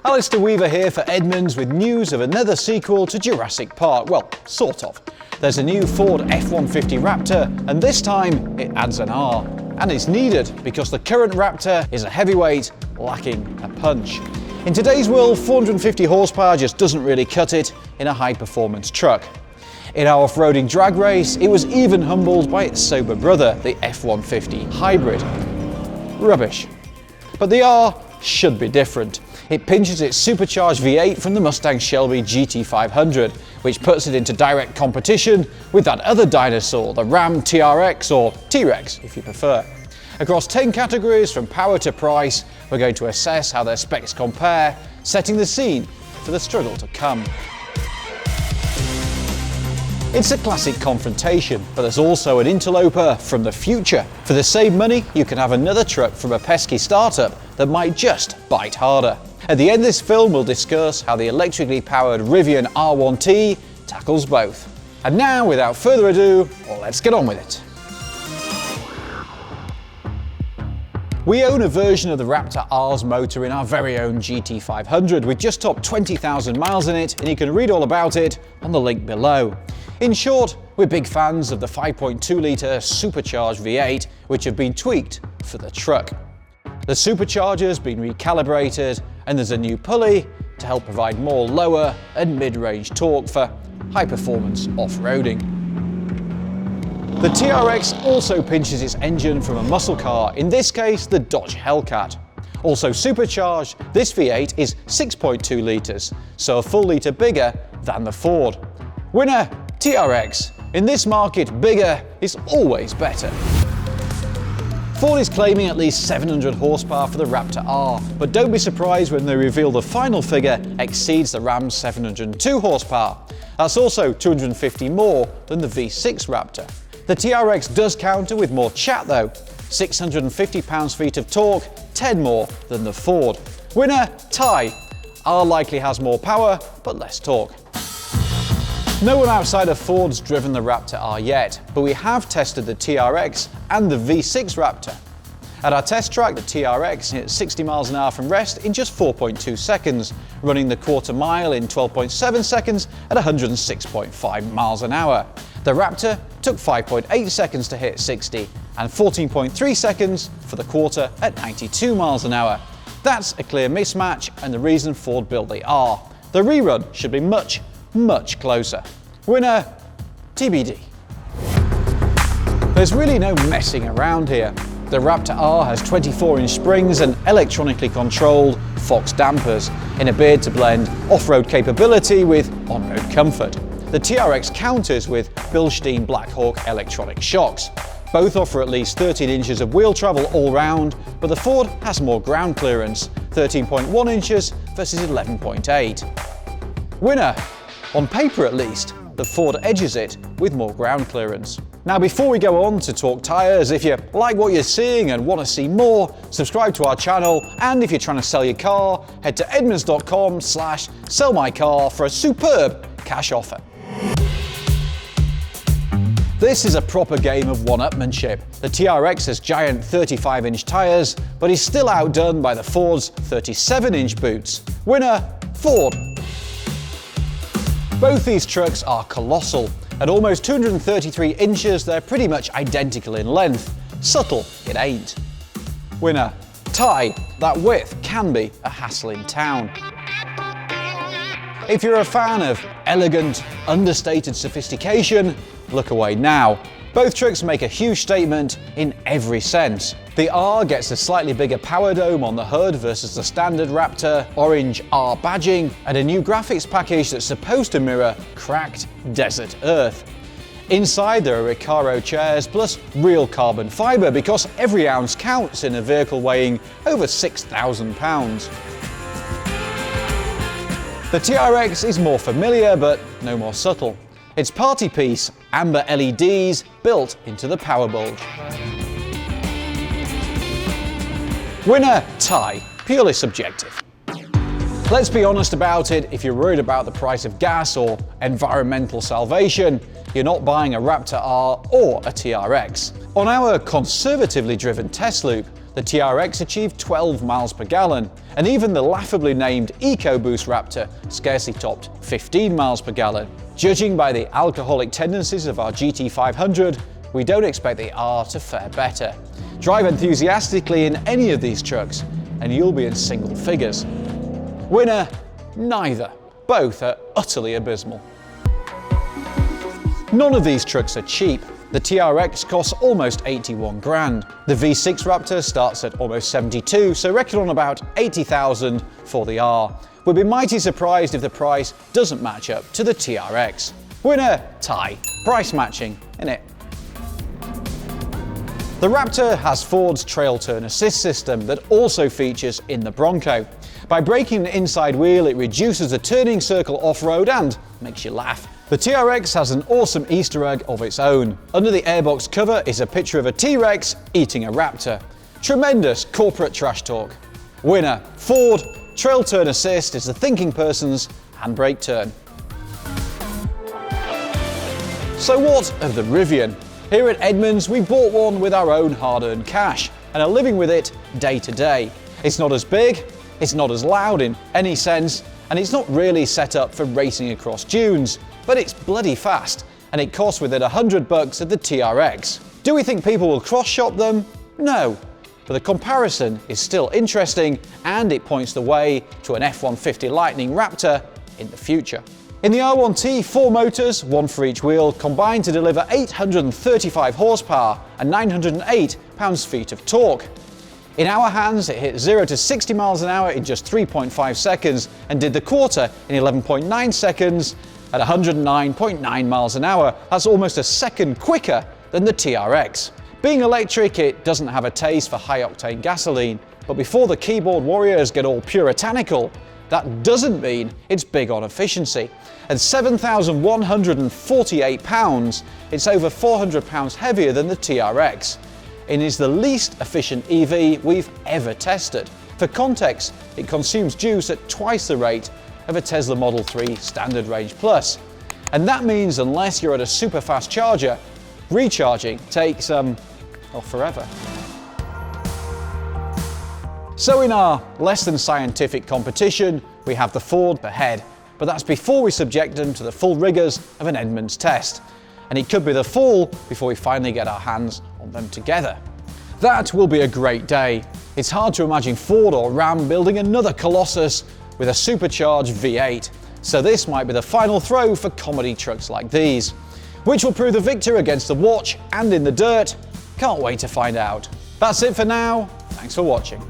Alistair Weaver here for Edmunds with news of another sequel to Jurassic Park. Well, sort of. There's a new Ford F-150 Raptor, and this time it adds an R. And it's needed because the current Raptor is a heavyweight lacking a punch. In today's world, 450 horsepower just doesn't really cut it in a high-performance truck. In our off-roading drag race, it was even humbled by its sober brother, the F-150 Hybrid. Rubbish. But the R should be different. It pinches its supercharged V8 from the Mustang Shelby GT500, which puts it into direct competition with that other dinosaur, the Ram TRX, or T-Rex if you prefer. Across 10 categories from power to price, we're going to assess how their specs compare, setting the scene for the struggle to come. It's a classic confrontation, but there's also an interloper from the future. For the same money, you can have another truck from a pesky startup that might just bite harder. At the end of this film, we'll discuss how the electrically powered Rivian R1T tackles both. And now, without further ado, let's get on with it. We own a version of the Raptor R's motor in our very own GT500 with just topped 20,000 miles in it, and you can read all about it on the link below. In short, we're big fans of the 5.2-litre supercharged V8, which have been tweaked for the truck. The supercharger's been recalibrated, and there's a new pulley to help provide more lower and mid-range torque for high-performance off-roading. The TRX also pinches its engine from a muscle car, in this case the Dodge Hellcat. Also supercharged, this V8 is 6.2 litres, so a full litre bigger than the Ford. Winner, TRX. In this market, bigger is always better. Ford is claiming at least 700 horsepower for the Raptor R, but don't be surprised when they reveal the final figure exceeds the Ram's 702 horsepower. That's also 250 more than the V6 Raptor. The TRX does counter with more chat though, 650 pounds-feet of torque, 10 more than the Ford. Winner, tie. R likely has more power, but less torque. No one outside of Ford's driven the Raptor R yet, but we have tested the TRX and the V6 Raptor. At our test track, the TRX hit 60 miles an hour from rest in just 4.2 seconds, running the quarter mile in 12.7 seconds at 106.5 miles an hour. The Raptor took 5.8 seconds to hit 60 and 14.3 seconds for the quarter at 92 miles an hour. That's a clear mismatch and the reason Ford built the R. The rerun should be much closer. Winner, TBD. There's really no messing around here. The Raptor R has 24-inch springs and electronically controlled Fox dampers in a bid to blend off-road capability with on-road comfort. The TRX counters with Bilstein Blackhawk electronic shocks. Both offer at least 13 inches of wheel travel all round, but the Ford has more ground clearance, 13.1 inches versus 11.8. Winner, on paper at least, the Ford edges it with more ground clearance. Now before we go on to talk tyres, if you like what you're seeing and want to see more, subscribe to our channel, and if you're trying to sell your car, head to edmunds.com/sellmycar for a superb cash offer. This is a proper game of one-upmanship. The TRX has giant 35-inch tyres, but is still outdone by the Ford's 37-inch boots. Winner, Ford. Both these trucks are colossal. At almost 233 inches, they're pretty much identical in length. Subtle, it ain't. Winner, tie. That width can be a hassle in town. If you're a fan of elegant, understated sophistication, look away now. Both trucks make a huge statement in every sense. The R gets a slightly bigger power dome on the hood versus the standard Raptor, orange R badging, and a new graphics package that's supposed to mirror cracked desert earth. Inside there are Recaro chairs plus real carbon fibre because every ounce counts in a vehicle weighing over 6,000 pounds. The TRX is more familiar but no more subtle. Its party piece, amber LEDs built into the power bulge. Winner, tie, purely subjective. Let's be honest about it, if you're worried about the price of gas or environmental salvation, you're not buying a Raptor R or a TRX. On our conservatively driven test loop, the TRX achieved 12 miles per gallon, and even the laughably named EcoBoost Raptor scarcely topped 15 miles per gallon. Judging by the alcoholic tendencies of our GT500, we don't expect the R to fare better. Drive enthusiastically in any of these trucks, and you'll be in single figures. Winner? Neither. Both are utterly abysmal. None of these trucks are cheap. The TRX costs almost 81 grand. The V6 Raptor starts at almost 72, so reckon on about 80,000 for the R. We'd be mighty surprised if the price doesn't match up to the TRX. Winner? Tie. Price matching, innit? The Raptor has Ford's trail turn assist system that also features in the Bronco. By braking the inside wheel, it reduces the turning circle off-road and makes you laugh. The TRX has an awesome Easter egg of its own. Under the airbox cover is a picture of a T-Rex eating a Raptor. Tremendous corporate trash talk. Winner, Ford. Trail turn assist is the thinking person's handbrake turn. So what of the Rivian? Here at Edmunds, we bought one with our own hard-earned cash and are living with it day to day. It's not as big, it's not as loud in any sense, and it's not really set up for racing across dunes, but it's bloody fast, and it costs within $100 of the TRX. Do we think people will cross-shop them? No, but the comparison is still interesting, and it points the way to an F-150 Lightning Raptor in the future. In the R1T, 4 motors, one for each wheel, combine to deliver 835 horsepower and 908 pounds-feet of torque. In our hands, it hit 0 to 60 miles an hour in just 3.5 seconds and did the quarter in 11.9 seconds at 109.9 miles an hour. That's almost a second quicker than the TRX. Being electric, it doesn't have a taste for high-octane gasoline, but before the keyboard warriors get all puritanical, that doesn't mean it's big on efficiency. At 7,148 pounds, it's over 400 pounds heavier than the TRX. It is the least efficient EV we've ever tested. For context, it consumes juice at twice the rate of a Tesla Model 3 Standard Range Plus. And that means unless you're at a super fast charger, recharging takes, forever. So in our less than scientific competition, we have the Ford ahead, but that's before we subject them to the full rigours of an Edmunds test. And it could be the fall before we finally get our hands on them together. That will be a great day. It's hard to imagine Ford or Ram building another Colossus with a supercharged V8. So this might be the final throw for comedy trucks like these. Which will prove the victor against the watch and in the dirt? Can't wait to find out. That's it for now. Thanks for watching.